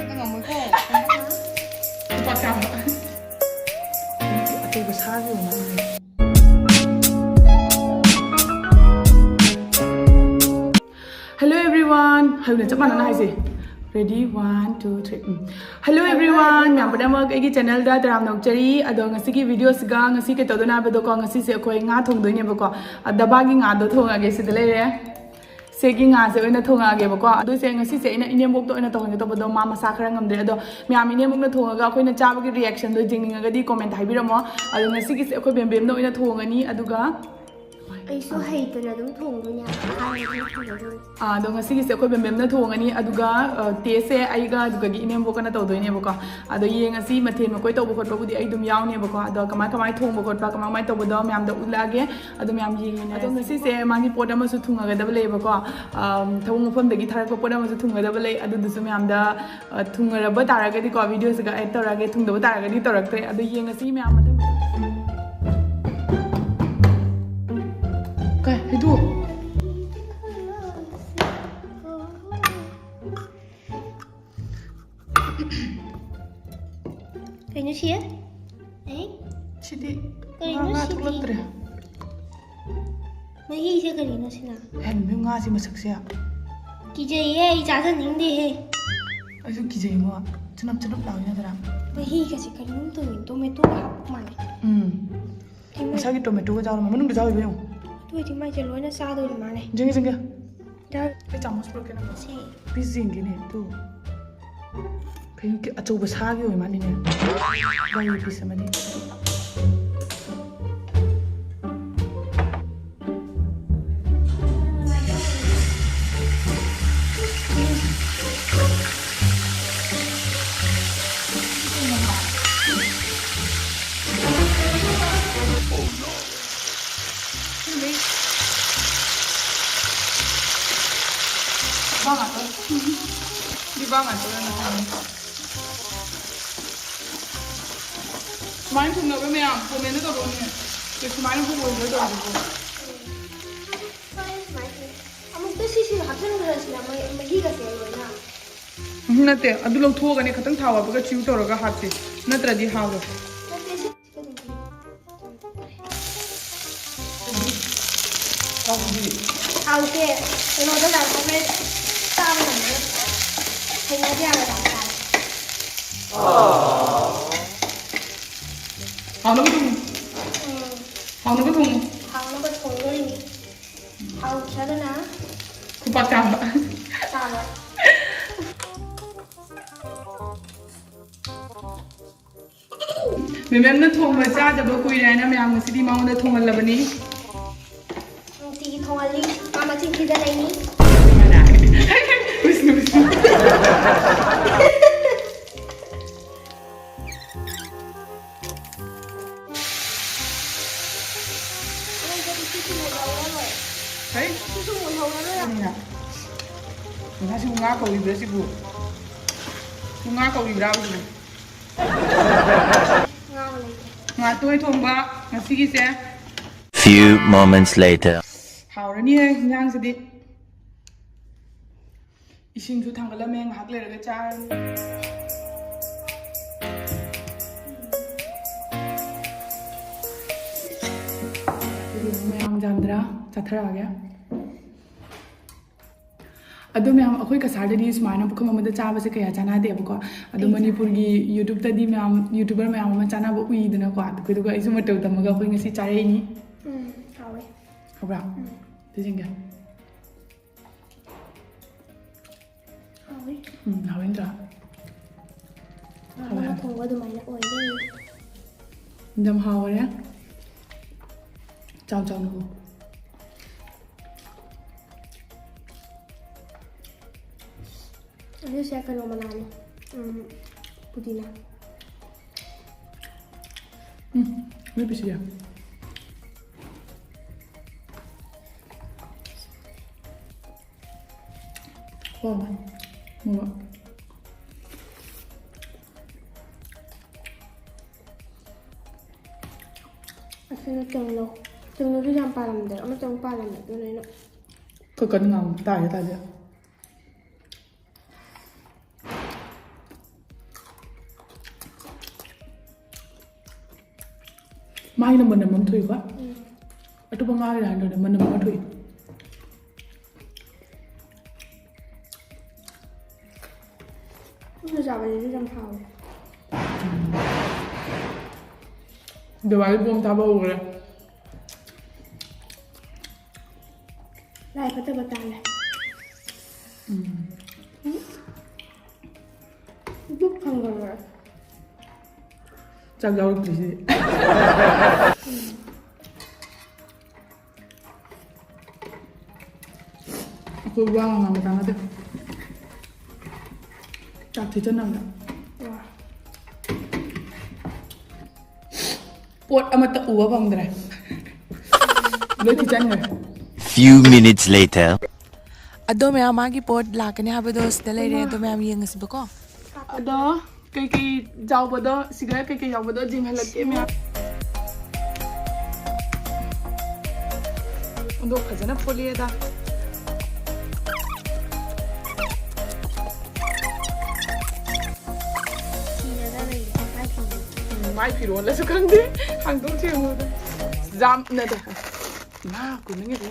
잠깐만 먹고. 오빠 잡아. 아, 이거 사기 오네. Hello everyone. 하루는 좀 많아 하지. Ready 1 2 3. Hello everyone. मैं आपने मग एक चैनल दा तराम नौकरी अदो ngasi की वीडियो सगा ngasi के तोदना बदो को ngasi से कोई nga thong दोइने बको दबागी nga दो थोंगा के सिद ले रे सेगी nga से ओइना थोंगा के बको अदो से ngasi से इना इने मोक तो ओइना तोंगे तो बदो मा मसा खरा ngमदे अदो म्याम इने मोक न थोंगा अखोइना चाबगी रिएक्शन दो जिंगनिंगदी कमेंट हाइबिरमो अदो ngasi की से अखोइ बेम दो ओइना थोंगनी अदुगा ꯑꯩꯁꯨ ꯍꯩꯇꯅ ꯑꯗꯨꯝ ꯊꯣꯡꯗꯣꯏꯅꯦ ꯑꯗꯣ ꯉꯁꯤꯒꯤꯁꯦ ꯑꯩꯈꯣꯏ ꯕꯦꯝꯕꯦꯝꯅ ꯊꯣꯡꯉꯅꯤ ꯑꯗꯨꯒ ꯇꯦꯁꯁꯦ ꯑꯩꯒ ꯑꯗꯨꯒꯒꯤ ꯏꯅꯦꯝꯕꯣꯛꯀꯅ ꯇꯧꯗꯣꯏꯅꯦꯕꯀꯣ ꯑꯗꯣ ꯌꯦꯡꯉꯁꯤ ꯃꯊꯦꯜ ꯃꯀꯣꯏ ꯇꯧꯕ ꯈꯣꯠꯄꯕꯨꯗꯤ ꯑꯩ ꯑꯗꯨꯝ ꯌꯥꯎꯅꯦꯕꯀꯣ ꯑꯗꯣ ꯀꯃꯥꯏ ꯊꯣꯡꯕ ꯈꯣꯠꯄ ꯀꯃꯥꯏ ꯇꯧꯕꯗꯣ ꯃꯌꯥꯝꯗ ꯎꯠꯂꯛꯑꯒꯦ ꯑꯗꯣ ꯃꯌꯥꯝ ꯌꯦꯡꯉꯦ ꯑꯗꯣ ꯉꯁꯤꯁꯦ ꯃꯥꯒꯤ ꯄꯣꯠ ꯑꯃꯁꯨ ꯊꯨꯡꯉꯒꯗꯕ ꯂꯩꯌꯦꯕꯀꯣ ꯊꯕꯛ ꯃꯐꯝꯗꯒꯤ ꯊꯥꯔꯛꯄ ꯄꯣꯠ ꯑꯃꯁꯨ ꯊꯨꯡꯒꯗꯕ ꯂꯩ ꯑꯗꯨꯗꯨꯁꯨ ꯃꯌꯥꯝꯗ ꯊꯨꯡꯉꯔꯕ ꯇꯥꯔꯒꯗꯤꯀꯣ ꯚꯤꯗꯤꯑꯣꯁꯤꯒ ꯑꯦꯗ ꯇꯧꯔꯛꯑꯒꯦ ꯊꯨꯡꯗꯕ ꯇꯥꯔꯒꯗꯤ ꯇꯧꯔꯛꯇ꯭ꯔꯦ ꯑꯗꯣ ꯌꯦꯡꯉꯁꯤ ꯃꯌꯥꯝ ꯃꯊꯪ ꯀꯩ ꯍꯩꯗꯨ ꯀꯩꯅꯣ ꯁꯤ ꯁꯤꯗꯤ ꯀꯩꯅꯣ ꯉꯥ ꯁꯤꯗꯤ ꯊꯣꯛꯂꯛꯇ꯭ꯔꯦ ꯃꯍꯤꯁꯦ ꯀꯔꯤꯅꯣ ꯁꯤꯅ ꯍꯦꯟꯕ ꯉꯥꯁꯤ ꯃꯁꯛꯁꯦ ꯀꯤꯖꯩꯌꯦ ꯑꯩ ꯆꯥꯖꯅꯤꯡꯗꯦꯍꯦ ꯑꯩꯁꯨ ꯀꯤꯖꯩꯉꯣ ꯆꯅꯞ ꯂꯥꯎꯏ ꯅꯠꯇ꯭ꯔꯥ ꯃꯍꯤꯒꯁꯦ ꯀꯔꯤꯅꯣꯝ ꯇꯧꯏ ꯇꯣꯃꯦꯇꯣꯒ ꯍꯥꯞꯄ ꯃꯥꯜꯂꯦ ꯃꯁꯥꯒꯤ ꯇꯣꯃꯦꯇꯣꯒ ꯌꯥꯎꯔꯝꯃ ꯃꯅꯨꯡꯗ ꯌꯥꯎꯔꯤꯕ ꯌꯦꯡꯉꯨ ꯑꯗꯨ ꯑꯣꯏꯗꯤ ꯃꯥꯏꯁꯦ ꯂꯣꯏꯅ ꯆꯥꯗꯣꯏ ꯃꯥꯜꯂꯦ ꯖꯤꯡꯒꯦ ꯑꯩ ꯆꯥꯃꯁ ꯄꯨꯔꯛꯀꯦ ꯅꯪ ꯁꯤ ꯄꯤꯁ ꯌꯦꯡꯒꯦꯅꯦ ꯇꯨ ꯀꯩꯅꯣ ꯑꯆꯧꯕ ꯁꯥꯒꯤ ꯑꯣꯏ ꯃꯥꯜꯂꯤꯅꯦ ꯌꯥꯎꯔꯤ ꯄꯤꯁ ꯑꯃꯗꯤ 수많이 굽나보면 보면은 더 좋네. 수많이 보고 있는 거 아니고. ꯑꯃꯨꯛꯇ ꯁꯤꯁꯤ ꯍꯥꯞꯆꯤꯟꯈ꯭ꯔꯁꯤꯅ ꯃꯍꯤꯒꯁꯦ ꯂꯣꯏꯅ ꯅꯠꯇꯦ ꯑꯗꯨ ꯂꯧꯊꯣꯛꯑꯒꯅꯦ ꯈꯤꯇꯪ ꯊꯥꯎ ꯍꯥꯞꯄꯒ ꯆꯤꯎ ꯇꯧꯔꯒ ꯍꯥꯞꯁꯤ ꯅꯠꯇ꯭ꯔꯗꯤ ꯍꯥꯎꯔꯣꯏ ꯍꯥꯎꯇꯦ ꯀꯩꯅꯣꯗ ꯂꯥꯛꯄꯅꯦ ꯆꯥꯕ ꯉꯝꯗꯦ ꯍꯩꯅꯗꯦ ꯌꯥꯝꯅ ꯆꯥꯕ 하나가 좀 하나가 좀 하나가 통로이니 하우차르나 그밖에 안 봐. 짜라 매매는 통을 짜자고 구이라나 매양 시디 마운데 통을 러버니 티 통알리 아마 팅키다 레니 무슨 Đấy, 무슨 문 hầu đây nè. Mình hay siêu ngã cầu gì đấy siêu siêu ngã cầu gì đâu rồi. Ngã tôi thùng ba, ngã xí cái xe. Few moments later. Hảo rồi nhỉ, nhang gì đi. 이신 두 당글라면 학래를 짠. ꯃꯌꯥꯝ ꯖꯥꯝꯗ꯭ꯔꯥ ꯆꯥꯊꯔꯛꯑꯒꯦ ꯑꯗꯣ ꯃꯌꯥꯝ ꯑꯩꯈꯣꯏ ꯀꯁꯥꯔꯗꯗꯤ ꯁꯨꯃꯥꯏꯅ ꯄꯨꯈꯝ ꯑꯃꯗ ꯆꯥꯕꯁꯦ ꯀꯌꯥ ꯆꯥꯟꯅꯗꯦꯕꯀꯣ ꯑꯗꯣ ꯃꯅꯤꯄꯨꯔꯒꯤ ꯌꯨꯇ꯭ꯌꯨꯕꯇꯗꯤ ꯃꯌꯥꯝ ꯌꯨꯇ꯭ꯌꯨꯕꯔ ꯃꯌꯥꯝ ꯑꯃ ꯆꯥꯅꯕ ꯎꯏꯗꯅꯀꯣ ꯑꯗꯨꯒ ꯑꯩꯁꯨ ꯃꯇꯧ ꯇꯝꯃꯒ ꯑꯩꯈꯣꯏ ꯉꯁꯤ ꯆꯥꯔꯛꯏꯅꯤ 하we ꯍꯧꯕ꯭ꯔꯥ ꯇꯤꯖꯤꯡꯒꯦ 하we ꯍꯥꯎꯋꯦꯟꯗ꯭ꯔꯥ 하we 통과 ꯑꯗꯨꯃꯥꯏꯅ ꯑꯣꯏꯔꯦ ꯌꯥꯝ ꯍꯥꯎꯔꯦ ꯆꯥꯎ ꯅꯨ ꯑꯗꯨꯁꯦ ꯀꯩꯅꯣ ꯃꯅꯥꯅꯤ ꯄꯨꯗꯤꯅꯥ 왜 비시야 먹어 ꯑꯁꯤꯅ ꯆꯪꯂꯣꯁꯨ ꯌꯥꯝ ꯄꯥꯜꯂꯝꯗꯦ ꯑꯃꯇꯪ ꯄꯥꯜꯂꯝꯃꯦ ꯑꯗꯨꯅ ꯑꯩꯅ 그거는 안 따야 따야 ꯃꯥꯒꯤꯅ ꯃꯅꯝ ꯑꯃ ꯊꯣꯛꯏꯀꯣ ꯑꯇꯣꯞꯄ ꯉꯥꯒꯤꯔ ꯍꯥꯏꯅ ꯃꯅꯝ ꯑꯃ ꯊꯣꯛꯏ ꯁꯨꯝꯅ ꯆꯥꯕꯗꯗꯤ ꯌꯥꯝ ꯍꯥꯎꯋꯦ ꯗꯤꯋꯥꯂꯤ ꯕꯣꯝ ꯊꯥꯕ ꯍꯧꯈ꯭ꯔꯦ ꯂꯥꯏ ꯐꯠꯇꯕ ꯇꯥꯜꯂꯦ ꯗꯨꯛ ꯐꯪꯈ꯭ꯔꯕ ꯆꯥꯛ ꯌꯥꯎꯔꯛꯇ꯭ꯔꯤꯁꯤꯗꯤ ꯑꯩꯈꯣꯏ ꯋꯥ ꯉꯥꯡꯕ ꯇꯥꯟꯅꯗꯦ ꯆꯥꯛ ꯊꯤꯖꯟꯅꯕꯗ ꯋꯥ ꯄꯣꯠ ꯑꯃꯠꯇ ꯎꯕ ꯐꯪꯗ꯭ꯔꯦ ꯂꯣꯏ ꯊꯤꯖꯟꯈ꯭ꯔꯦ Few minutes later. ꯑꯗꯣ ꯃꯌꯥꯝ ꯃꯥꯒꯤ ꯄꯣꯠ ꯂꯥꯛꯀꯅꯤ ꯍꯥꯏꯕꯗꯣ ꯁꯤꯗ ꯂꯩꯔꯦ ꯑꯗꯣ ꯃꯌꯥꯝ ꯌꯦꯡꯉꯁꯤꯕꯀꯣ ꯑꯗꯣ ꯀꯩꯀꯩ ꯌꯥꯎꯕꯗꯣ ꯁꯤꯗ ꯀꯩꯀꯩ ꯌꯥꯎꯕꯗꯣ ꯌꯦꯡꯍꯜꯂꯛꯀꯦ ꯃꯌꯥꯝ ꯑꯗꯣ ꯐꯖꯅ ꯐꯣꯠꯂꯦꯗ ꯃꯥꯏ ꯐꯤꯔꯣꯜꯂꯁꯨ ꯈꯪꯗꯦ ꯍꯥꯡꯗꯣꯛ ꯌꯦꯡꯉꯨꯗ ꯌꯥꯝ ꯅꯠꯇꯦ ꯏꯃꯥ ꯀꯨꯟꯅꯤꯡꯉꯦ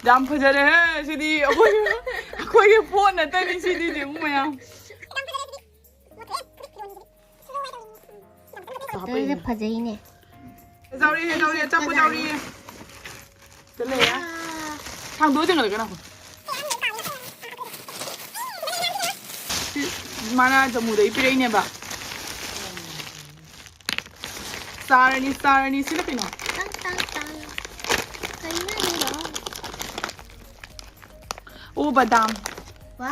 ꯌꯥꯝ ꯐꯖꯔꯦꯍꯦ ꯁꯤꯗꯤ ꯑꯩꯈꯣꯏꯒꯤ ꯄꯣꯠ ꯅꯠꯇꯅꯤ ꯁꯤꯗꯤ ꯌꯦꯡꯉꯨ ꯃꯌꯥꯝ ꯇꯩꯁꯦ ꯐꯖꯩꯅꯦ ꯖꯥꯎꯔꯤ ꯑꯆꯥꯄꯣꯠ ꯖꯥꯎꯔꯤ ꯁꯤꯗ ꯂꯩꯔꯦ ꯍꯥꯡꯗꯣꯛ ꯌꯦꯡꯍꯜꯂꯒ ꯅꯪ ꯃꯥꯅ ꯖꯃꯨꯗꯒꯤ ꯄꯤꯔꯛꯏꯅꯦꯕ ꯆꯥꯔꯅꯤ ꯁꯤꯅ ꯀꯩꯅꯣ ꯑꯣ ꯕꯗꯥꯝ 와,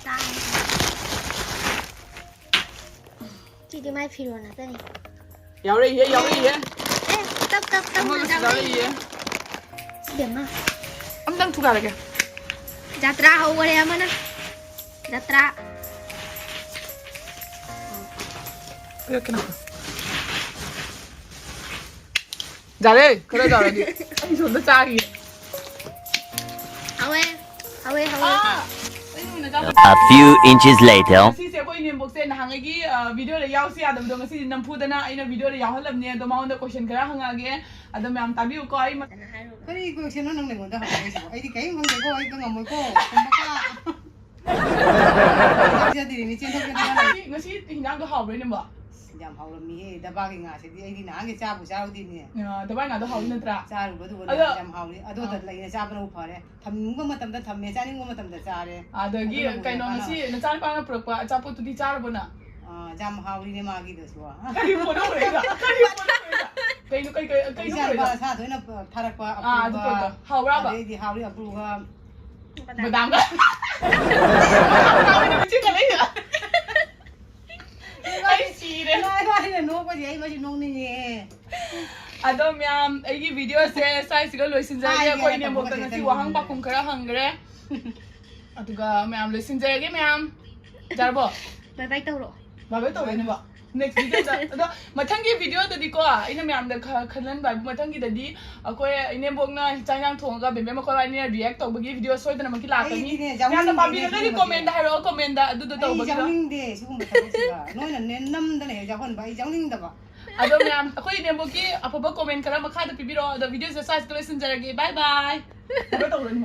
짱. 찌디 마이 필요하나 더니. ꯌꯥꯎꯔꯛꯏꯍꯦ 떡. ꯑꯃꯒꯁꯨ ꯌꯥꯎꯔꯛꯏꯍꯦ 집에마. ꯑꯝꯇꯪ ꯊꯨꯒꯥꯏꯔꯒꯦ 자트라 하오거래 하면은. 자트라. 이렇게 놔 잘해 그래 잘하지 아니 존나 짝이 하웨. A few inches later. ꯉꯁꯤꯁꯦ ꯑꯩꯈꯣꯏ ꯏꯅꯦꯝꯕꯣꯛꯁꯦ ꯅꯍꯥꯟꯉꯩꯒꯤ ꯚꯤꯗꯤꯑꯣꯗ ꯌꯥꯎꯁꯤ ꯌꯥꯗꯕꯗꯣ ꯉꯁꯤꯗꯤ ꯅꯝꯐꯨꯗꯅ ꯑꯩꯅ ꯚꯤꯗꯤꯑꯣꯗ ꯌꯥꯎꯍꯜꯂꯕꯅꯦ ꯑꯗꯣ ꯃꯉꯣꯟꯗ ꯀꯣꯏꯁꯟ ꯈꯔ ꯍꯪꯉꯛꯑꯒꯦ ꯑꯗꯣ ꯃꯌꯥꯝ ꯇꯥꯕꯤꯌꯨꯀꯣ ꯑꯩ 그래 이거 쟤는 넌 내가 하고 아이디 게임 한다고 이거 안 먹고 엄마가 자들이 미친 소리 하나 ngasi hinang도 하우브레는 뭐 ꯌꯥꯝ ꯍꯥꯎꯔꯝꯃꯤꯍꯦ ꯗꯕꯥꯒꯤ ꯉꯥꯁꯤꯗꯤ ꯑꯩꯗꯤ ꯅꯍꯥꯟꯒꯤ ꯆꯥꯕꯨ ꯆꯥꯔꯨꯗꯤꯅꯦꯗꯕꯥꯏ ꯉꯥꯗꯣ ꯍꯥꯎꯕ ꯅꯠꯇ꯭ꯔꯥ ꯆꯥꯔꯨꯕꯗꯨꯕꯨ ꯌꯥꯝ ꯍꯥꯎꯔꯤ ꯑꯗꯨꯗ ꯂꯩꯅ ꯆꯥꯕꯅꯕꯨ ꯐꯔꯦ ꯊꯝꯅꯤꯡꯕ ꯃꯇꯝꯗ ꯊꯝꯃꯦ ꯆꯥꯅꯤꯡꯕ ꯃꯇꯝꯗ ꯆꯥꯔꯦ ꯑꯗꯒꯤ ꯀꯩꯅꯣ ꯉꯁꯤ ꯅꯆꯥꯅꯨꯄꯥꯅ ꯄꯨꯔꯛꯄ ꯑꯆꯥꯄꯣꯠꯇꯨꯗꯤ ꯆꯥꯔꯕꯣꯅ ꯌꯥꯝ ꯍꯥꯎꯔꯤꯅꯦ ꯃꯥꯒꯤꯗꯨꯁꯨ ꯀꯔꯤ ꯄꯣꯠꯅꯣ ꯀꯩꯅꯣ ꯏꯆꯥꯅꯨꯄꯥ ꯁꯥ ꯊꯣꯏꯅ ꯊꯥꯔꯛꯄ ꯑꯗꯨ ꯄꯣꯠꯇꯣ ꯍꯥꯎꯕ꯭ꯔꯥꯕ ꯑꯗꯩꯗꯤ ꯍꯥꯎꯔꯤ ꯑꯄꯨꯒ ꯕꯗꯥꯝꯒ ꯃꯆꯤꯟꯒ ꯂꯩꯅ ꯑꯩ ꯁꯤꯔꯦ ꯅꯣꯏꯅ ꯅꯣꯛꯄꯁꯦ ꯑꯩ ꯃꯁꯤ ꯅꯣꯛꯅꯤꯡꯉꯦ ꯑꯗꯣ ꯃꯌꯥꯝ ꯑꯩꯒꯤ ꯚꯤꯗꯤꯑꯣꯁꯦ ꯁꯥꯏꯁꯤꯒ ꯂꯣꯏꯁꯤꯟꯖꯔꯒꯦ ꯑꯩꯈꯣꯏ ꯅꯦꯝꯕꯣꯛꯇ ꯉꯁꯤ ꯋꯥꯍꯪ ꯄꯥꯎꯈꯨꯝ ꯈꯔ ꯍꯪꯈ꯭ꯔꯦ ꯑꯗꯨꯒ ꯃꯌꯥꯝ ꯂꯣꯏꯁꯤꯟꯖꯔꯒꯦ ꯃꯌꯥꯝ ꯌꯥꯔꯕꯣ 바이바이 떠오러. ꯕꯥꯏ ꯇꯧꯔꯦꯅꯦꯕ ꯅꯦꯛꯁ ꯚꯤꯗꯤꯑꯣꯗ ꯑꯗꯣ ꯃꯊꯪꯒꯤ ꯚꯤꯗꯤꯑꯣꯗꯗꯤꯀꯣ ꯑꯩꯅ ꯃꯌꯥꯝꯗ ꯈꯜꯍꯟꯕ ꯍꯥꯏꯕꯨ ꯃꯊꯪꯒꯤꯗꯗꯤ ꯑꯩꯈꯣꯏ ꯏꯅꯦꯝꯕꯣꯛꯅ ꯆꯥꯛ ꯏꯟꯖꯥꯡ ꯊꯣꯡꯉꯒ ꯕꯦꯝꯕꯦꯝ ꯃꯈꯣꯏ ꯔꯤꯌꯦꯛ ꯇꯧꯕꯒꯤ ꯚꯤꯗꯤꯑꯣ ꯁꯣꯏꯗꯅꯃꯛꯀꯤ ꯂꯥꯛꯀꯅꯤ ꯃꯌꯥꯝꯅ ꯄꯥꯝꯕꯤꯔꯒꯗꯤ ꯀꯣꯃꯦꯟꯗ ꯍꯥꯏꯔꯛꯑꯣ ꯀꯣꯃꯦꯟꯗ ꯑꯗꯨꯗ ꯑꯩ ꯇꯧꯕꯒꯤꯗꯣ ꯌꯥꯎꯅꯤꯡꯗꯦ ꯁꯤꯒꯨꯝꯕ ꯊꯕꯛꯁꯤꯗ ꯅꯣꯏꯅ ꯅꯝꯗꯅ ꯍꯦꯛ ꯌꯥꯎꯍꯟꯕ ꯑꯩ ꯌꯥꯎꯅꯤꯡꯗꯕ ꯑꯗꯣ ꯃꯌꯥꯝ ꯑꯩꯈꯣꯏ ꯏꯅꯦꯝꯕꯣꯛꯀꯤ ꯑꯐꯕ ꯀꯣꯃꯦꯟ ꯈꯔ ꯃꯈꯥꯗ ꯄꯤꯕꯤꯔꯛꯑꯣ ꯑꯗꯣ ꯚꯤꯗꯤꯑꯣꯁꯦ ꯁꯥꯏꯁꯇ ꯂꯣꯏꯁꯤꯟꯖꯔꯒꯦ ꯕꯥꯏ ꯕꯥꯏ ꯇꯧꯔꯅꯤ